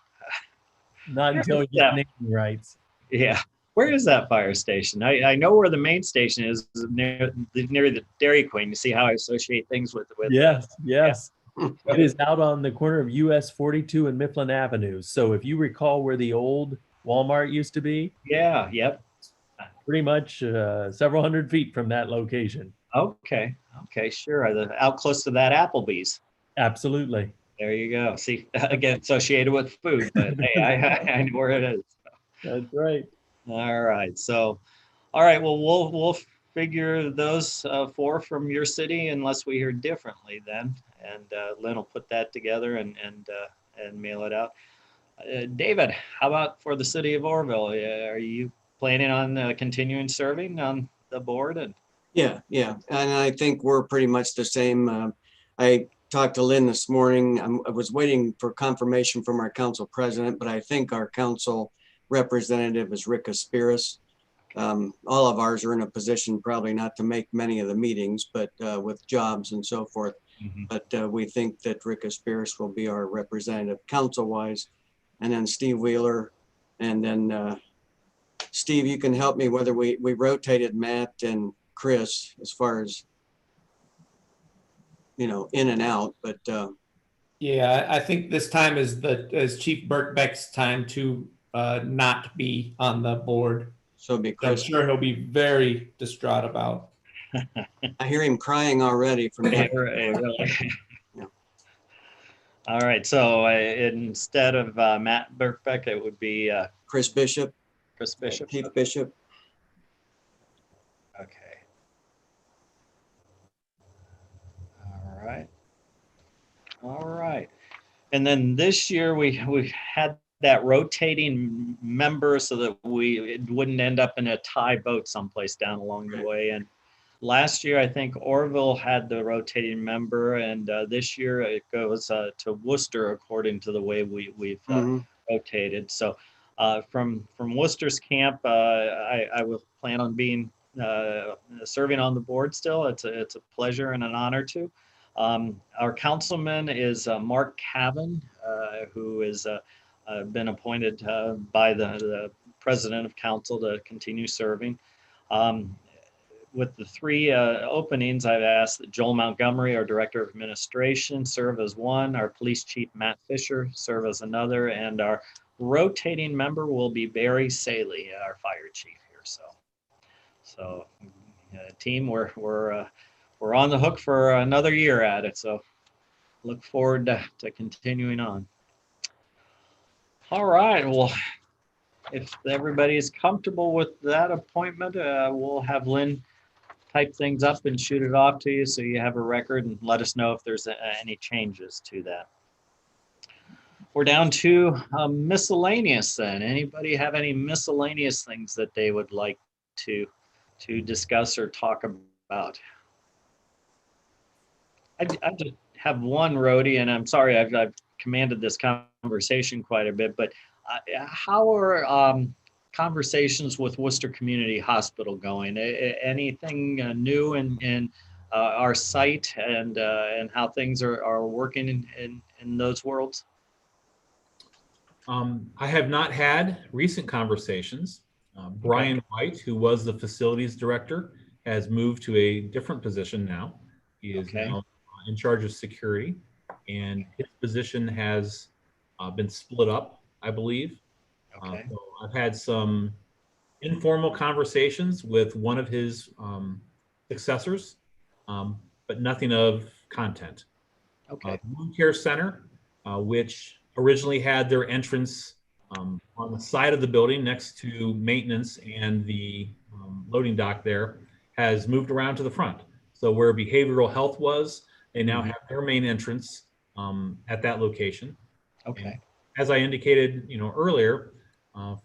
Not until you get naming rights. yeah. Where is that fire station? I know where the main station is, near the Dairy Queen. You see how I associate things with Yes, yes. It is out on the corner of US 42 and Mifflin Avenue. So if you recall where the old Walmart used to be, Yeah, yep. pretty much several hundred feet from that location. Okay, sure. Out close to that Applebee's. Absolutely. There you go. See, again, associated with food, but hey, I know where it is. That's right. All right. So, all right. Well, we'll figure those four from your city unless we hear differently then. And Lynn will put that together and mail it out. David, how about for the city of Orville? Are you planning on continuing serving on the board? And Yeah. And I think we're pretty much the same. I talked to Lynn this morning. I was waiting for confirmation from our council president, but I think our council representative is Rick Aspiris. All of ours are in a position probably not to make many of the meetings, but with jobs and so forth. Mhm. But we think that Rick Aspiris will be our representative council-wise. And then Steve Wheeler. And then Steve, you can help me whether we rotated Matt and Chris as far as, in and out, but Yeah, I think this time is Chief Birkbeck's time to not be on the board. so it'd be I'm Chris. sure he'll be very distraught about. I hear him crying already from Yeah, here. really. Yeah. All right. So instead of Matt Birkbeck, it would be Chris Bishop, Chris Bishop. Chief Bishop. Okay. All right. And then this year we had that rotating member so that it wouldn't end up in a tie vote someplace down along the way. And last year, I think Orville had the rotating member, and this year it goes to Worcester according to the way we've rotated. So from Worcester's camp, I will plan on being serving on the board still. It's a pleasure and an honor to. Our councilman is Mark Cavan, who is been appointed by the president of council to continue serving. With the three openings, I've asked that Joel Montgomery, our director of administration, serve as one, our police chief, Matt Fisher, serve as another, and our rotating member will be Barry Saley, our fire chief here. So team, we're on the hook for another year at it. So look forward to continuing on. All right. Well, if everybody is comfortable with that appointment, we'll have Lynn type things up and shoot it off to you so you have a record, and let us know if there's any changes to that. We're down to miscellaneous then. Anybody have any miscellaneous things that they would like to discuss or talk about? I just have one, Rhodey, and I'm sorry I've commanded this conversation quite a bit, but how are conversations with Worcester Community Hospital going? Anything new in our site and how things are working in those worlds? I have not had recent conversations. Brian White, who was the facilities director, has moved to a different position now. He is now in charge of security, and his position has been split up, I believe. Okay. So I've had some informal conversations with one of his successors, but nothing of content. Okay. Wound Care Center, which originally had their entrance on the side of the building next to maintenance and the loading dock there, has moved around to the front. So where behavioral health was, they now have their main entrance at that location. Okay. And as I indicated, earlier,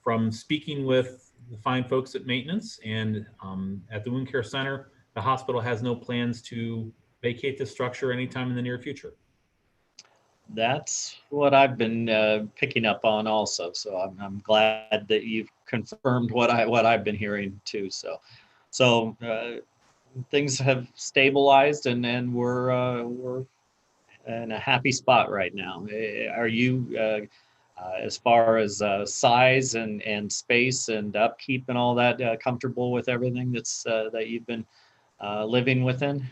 from speaking with the fine folks at maintenance, and at the Wound Care Center, the hospital has no plans to vacate the structure anytime in the near future. That's what I've been picking up on also. So I'm glad that you've confirmed what I've been hearing too. So things have stabilized, and we're in a happy spot right now. Are you, as far as size and space and upkeep and all that, comfortable with everything that you've been living within?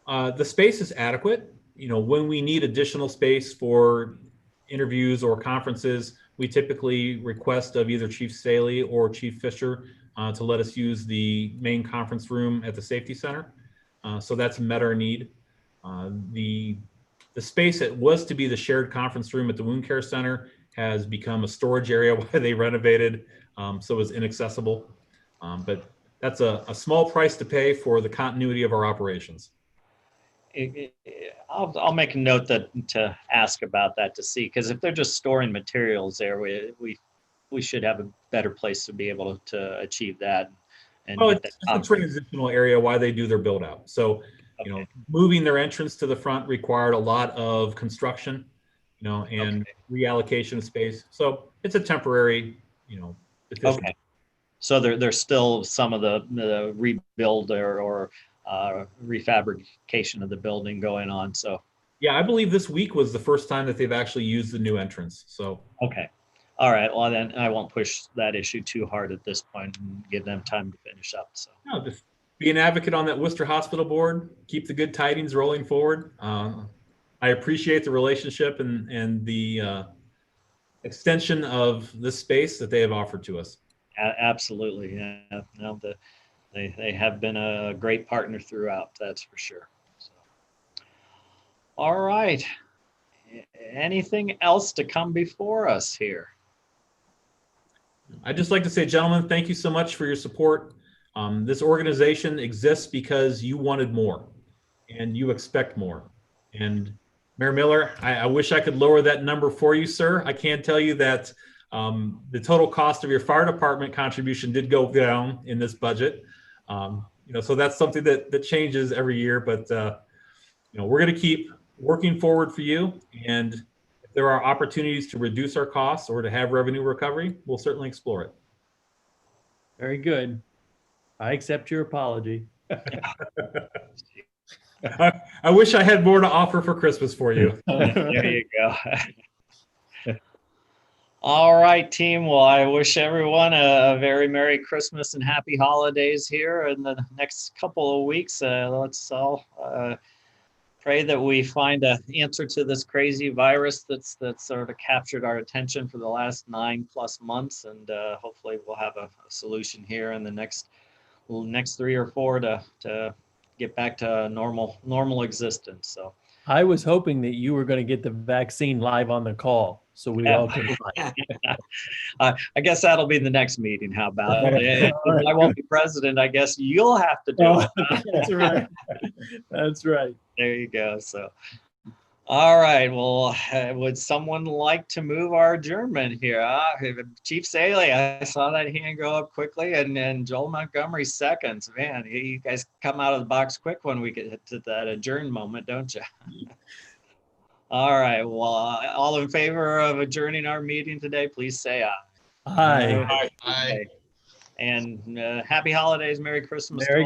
The space is adequate. You know, when we need additional space for interviews or conferences, we typically request of either Chief Staley or Chief Fisher to let us use the main conference room at the safety center. So that's met our need. The space that was to be the shared conference room at the Wound Care Center has become a storage area while they renovated, so it's inaccessible. But that's a small price to pay for the continuity of our operations. I'll make a note to ask about that to see, because if they're just storing materials there, we should have a better place to be able to achieve that. And well, get it's that a transitional area while they do their build out. So, you know, moving their entrance to the front required a lot of construction, you know, and reallocation of space. So it's a temporary, you know, efficient. Okay. So there's still some of the rebuild or refabrication of the building going on. So yeah, I believe this week was the first time that they've actually used the new entrance. So okay. All right. Well, then I won't push that issue too hard at this point and give them time to finish up. So no, just be an advocate on that Worcester Hospital board. Keep the good tidings rolling forward. I appreciate the relationship and the extension of this space that they have offered to us. Absolutely. Yeah. No, they have been a great partner throughout. That's for sure. So, all right. Anything else to come before us here? I'd just like to say, gentlemen, thank you so much for your support. This organization exists because you wanted more and you expect more. And Mayor Miller, I wish I could lower that number for you, sir. I can tell you that the total cost of your fire department contribution did go down in this budget. You know, so that's something that changes every year, but you know, we're going to keep working forward for you. And if there are opportunities to reduce our costs or to have revenue recovery, we'll certainly explore it. Very good. I accept your apology. I wish I had more to offer for Christmas for you. There you go. All right, team. Well, I wish everyone a very Merry Christmas and Happy Holidays here in the next couple of weeks. Let's all pray that we find an answer to this crazy virus that's sort of captured our attention for the last 9+ months, and hopefully we'll have a solution here in the next 3 or 4 to get back to normal existence. So I was hoping that you were going to get the vaccine live on the call so we all can find. I guess that'll be the next meeting. How about it? If I won't be president, I guess you'll have to do it. That's right. That's right. There you go. So, all right. Well, would someone like to move our adjournment here? Chief Staley, I saw that hand go up quickly, and Joel Montgomery seconds. Man, you guys come out of the box quick when we get to that adjourn moment, don't you? All right. Well, all in favor of adjourning our meeting today, please say aye. Aye. Aye. And happy holidays, Merry Christmas. Merry